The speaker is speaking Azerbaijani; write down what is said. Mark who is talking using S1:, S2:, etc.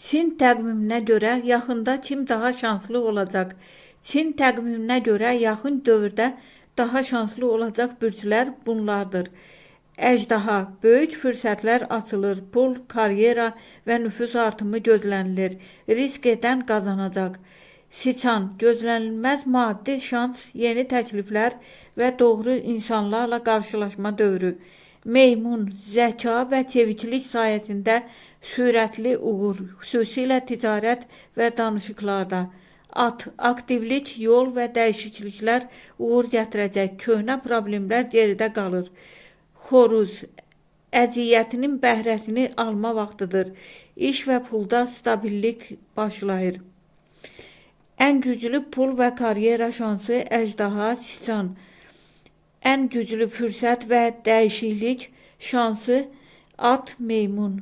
S1: Çin təqviminə görə yaxında kim daha şanslı olacaq? Çin təqviminə görə yaxın dövrdə daha şanslı olacaq bürclər bunlardır. Əjdaha, böyük fürsətlər açılır, pul, karyera və nüfuz artımı gözlənilir. Risk edən qazanacaq. Siçan, gözlənilməz maddi şans, yeni təkliflər və doğru insanlarla qarşılaşma dövrü. Meymun, zəka və çeviklik sayəsində sürətli uğur, xüsusilə ticarət və danışıqlarda. At, aktivlik, yol və dəyişikliklər uğur gətirəcək, köhnə problemlər geridə qalır. Xoruz, əziyyətinin bəhrəsini alma vaxtıdır. İş və pulda stabillik başlayır. Ən güclü pul və karyera şansı əjdaha, siçan. Ən güclü fürsət və dəyişiklik şansı at, meymun.